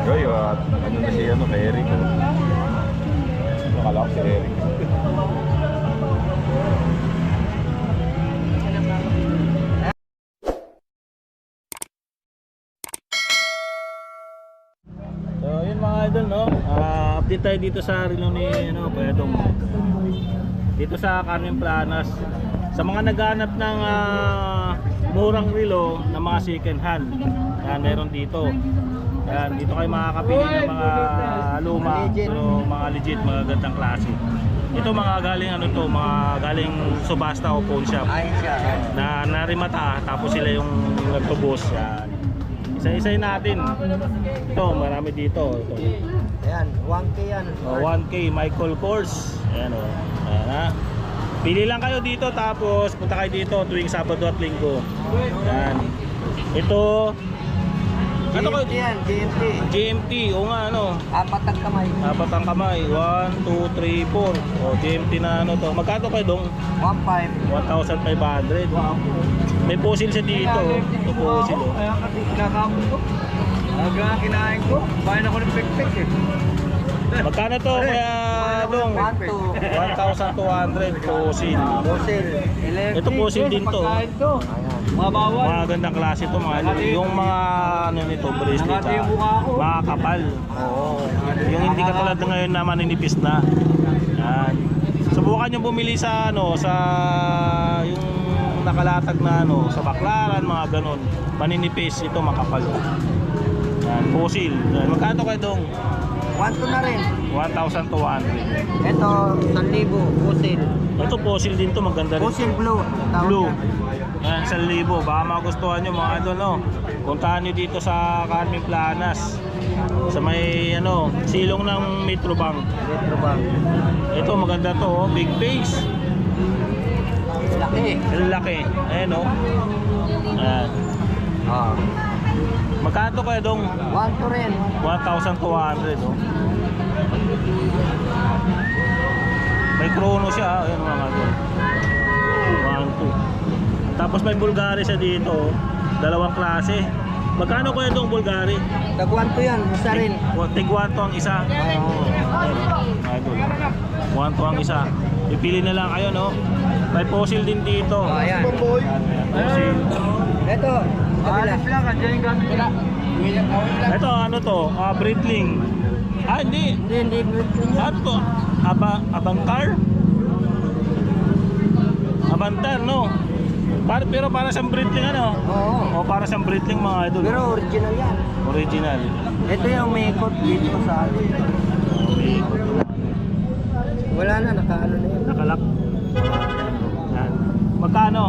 Goy, ano na si kay Eric. Nakala ko si Eric. So yun mga idol, no? Update tayo dito sa relo ni Pwedong. Dito sa Carmen Planas. Sa mga naghahanap ng murang relo ng mga second hand, yan, meron dito. Yan, dito kayo makakapili ng mga luma, pero mga legit, mga gandang klase. Ito mga galing mga galing subasta o pawn shop. Na narimata, tapos sila yung nagtubos. Yan. Isa-isay natin. Ito, marami dito. Ito. Ayan, 1K yan. 1K Michael Kors. Ayan o. Ayan ha. Pili lang kayo dito, tapos punta kayo dito tuwing Sabado at Linggo. Ayan. Ito, ano kayo? GMT yan, GMT. GMT, o nga Apat ang kamay. apat ang kamay. 1, 2, 3, 4. O, GMT na Magkano kayo dong? 1.5. 1,500. May fossil siya dito. Ito fossil o. Kaya kasi kinakapon ko. Hanggang kinain ko. Bayan ako ng pek-pek eh. Magkano to kaya dong? 1,200 fossil. Fossil. Ito fossil din to. Mga gandang klase to yung mga nito bracelet mga kapal. Oo. Yung hindi katulad na ngayon na maninipis na. Yan. Subukan nyo bumili sa sa yung nakalatag na sa baklaran, mga ganon. Maninipis, ito makapal. Yan, fossil. Yan. Magkano kayo dong? 1.2 na rin. 1,200. Ito, 1,000. Fossil. Ito fossil din to, maganda rin. Fossil blue. Blue. Yan, 1,000. Baka magustuhan nyo mga idol, puntahan nyo dito sa Carmen Planas. Sa may silong ng Metrobank. Metrobank. Ito maganda to, big face. Laki. Laki. Ayan Ayan. Magkano kaya dong? 1.2 rin. 1,200 May chrono siya, ayan mga idol. 1, 2. Tapos may Bulgari siya dito, dalawang klase. Magkano kaya dong Bulgari? Tag 1.2 yan, isa rin. Tig 1 to ang isa. Idol. 1 to ang isa. Ipili na lang kayo, May fossil din dito. Ayan. Fossil. Ito. Alas lang, andyan yung gamit nila. Ito ano to? Breitling. Hindi. Hindi. Ano to? Abantar? Abantar, no? Pero para sa Breitling Oo. O para sa Breitling mga idol. Pero original yan. Original. Ito yung may ikot dito sa atin. Wala na, nakaano na yun. Nakalak. Yan. Magkano?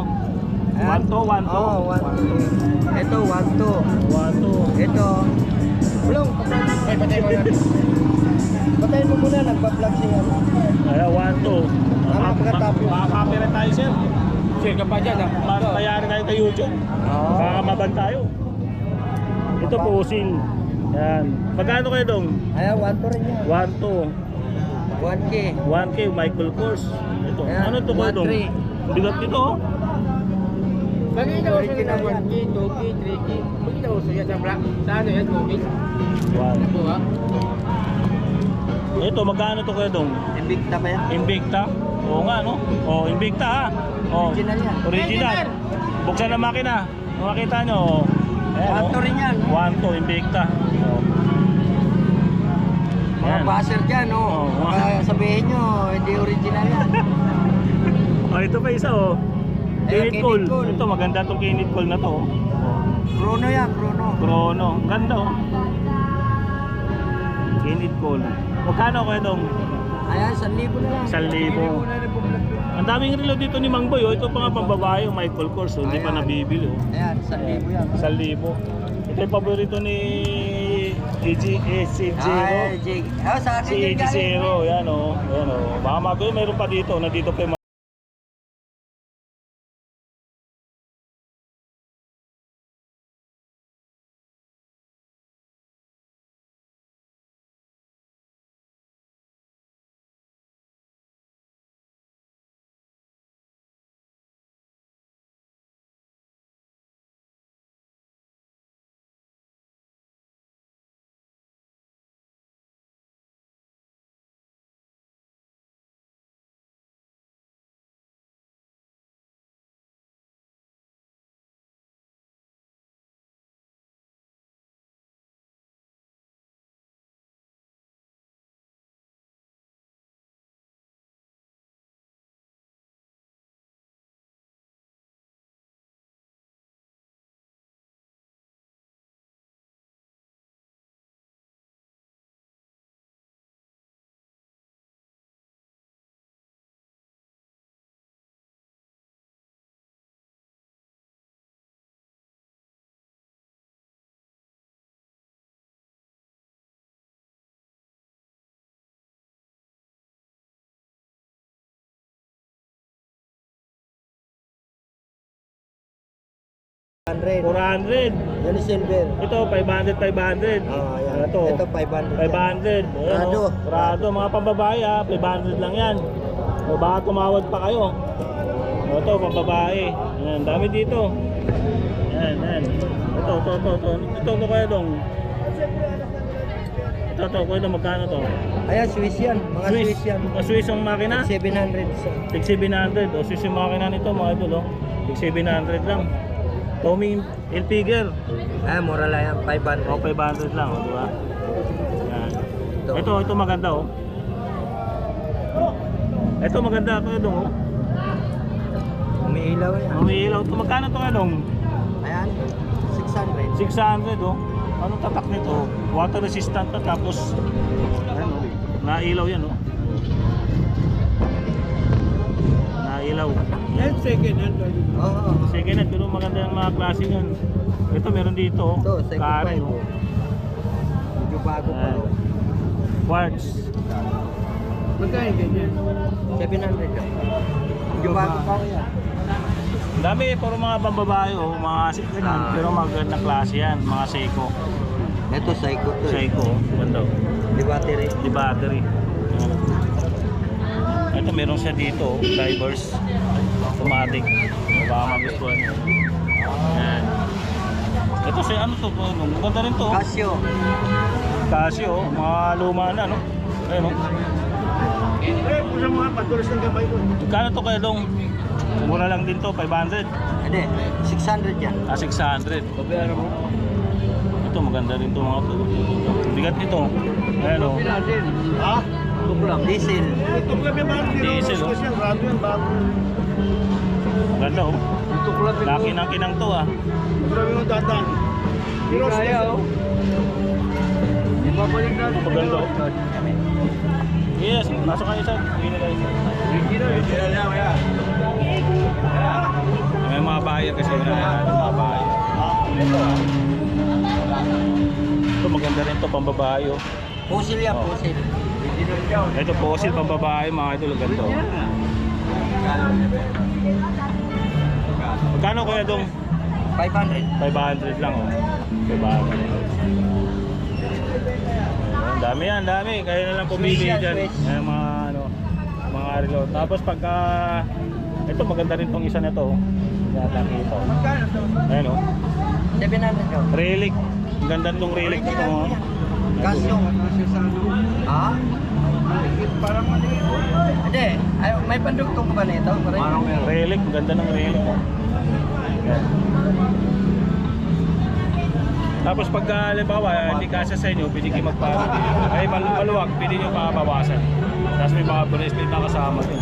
1 to, 1 to. Oo, 1.2. Ito, 1.2. 1 to. Ito. Bulong, patay mo na. Patayin mo muna, nagpa-vlog siya. Kaya 1 to. Tama, pagkatapos. Makaka-copyright tayo, sir. Share ka pa dyan, ha? Bayaran tayo kay YouTube. Oo. Baka maban tayo. Ito fossil. Yan. Magkano kayo dong? Ayan, 1.2 rin yan. 1 to. 1K. 1K Michael Kors. Ito. Ayan, Ano to kayo dong? 1.3. Bigat nito. Kanina uso na 1K, 2K, 3K. Bakit uso yan sa black? Sa ano yan, 2K? 1. Ito ha? Ito, magkano to kayo dong? Invicta ba yan? Invicta? Oo nga, no? Oh, Invicta ha. Oh, Original yan. Original. Buksan ang makina. Makita nyo. Ayan, 1.2 rin yan. 1 to Invicta. Oh. Mga Ayan. buzzer dyan, Oo. Baka sabihin nyo, hindi original yan. Oh, ito pa isa Ayan, Kinit Kinit Call. Call. Ito maganda tong Kinit Call na to. Chrono yan, Chrono. Chrono. Ganda Kinit Call. Magkano kayo dong? Ayan, 1,000 na lang. 1,000. Ang daming relo dito ni Mang Boy. Ito pa nga pambabae yung Michael Kors. Hindi pa Ayan. nabibili. Ayan, 1,000 yan. 1,000. Ito yung paborito ni AC0. Ay, Jig. Sa akin Si din galing. AC0. Yan Yan Baka magoy mayroon pa dito. Nandito pa yung 100. 400. Yan yung silver. Ito 500, 500. Oh, yan. Ito Ito 500. 500. Prado. Prado, mga pambabae ha, 500 lang yan. O baka tumawad pa kayo. O ito, pambabae. Yan, dami dito. Yan. Ito kaya dong. Ito, kaya dong, magkano to? Ayan, Swiss yan. Mga Swiss yan. Swiss ang makina? 700 isa. Tig 700. O Swiss yung makina nito mga idol. Tig 700 lang. Tommy Hilfiger. Ah, mura lang yan. 500. O 500 lang, o, di ba? Yan. Ito. Ito maganda oh. Ito maganda ito dong oh. Umiilaw yan. Umiilaw ito. Magkano ito dong? Ayan, 600. 600 oh. Anong tatak nito? Water resistant na tapos ano, nailaw yan oh. Nailaw. Yan, second hand. Oo. Second hand, pero maganda yung mga klase yan. Ito meron dito oh. Ito, second Karen hand. oh. Medyo bago pa. Ayan. Quartz. Magkano ganyan? 700 yan. Medyo bago pa yan. Ang dami, puro mga pambabae oh. Mga second hand, pero magandang klase yan. Mga Seiko. Ito, Seiko to. Seiko oh. Ganda oh. Di battery. Di battery. Ito meron siya dito, divers, automatic. Baka magustuhan nyo. Yan. Ito siya, ano to? Maganda rin to. Casio. Casio, mga luma na, no? Ayun, no? Sa mga patulos ng gabay ko. Magkano to kaya dong? Mura lang din to, 500. Hindi, 600 yan. 600. Ito, maganda rin to mga to. Bigat nito. Ayan, no? Ha? Tuklang. Diesel. Diesel, oh. Maganda, oh. Laki ng kinang to, ah. Kaya, oh. Ibabalik na. Maganda, oh. Yes, pasok kayo sa. May mga buyer kasi mga buyer. Ito maganda rin to pambabae oh. Pusil yan, Oh. pusil. Ito fossil pambabae mga idol ganito. Magkano kaya dong? 500. 500 lang oh. 500. Ang dami yan, dami. Kaya na lang pumili Swiss yan, dyan. Swiss. Ayan, mga relo. Tapos pagka ito maganda rin tong isa na to. Yata kita. Ayan oh. 700 daw. Relic. Ang ganda nitong relic na to. Oh. Casio. Ha? Parang maliit. Hindi. Ay, may pandugtong ka ba nito? Relic, ang ganda ng relic. Oh. Ayan. Tapos pagka halimbawa hindi kasya sa inyo, pwede kayo magpapalagay. Ay maluwag, pwede nyo pabawasan. Tapos may mga bracelet na kasama din.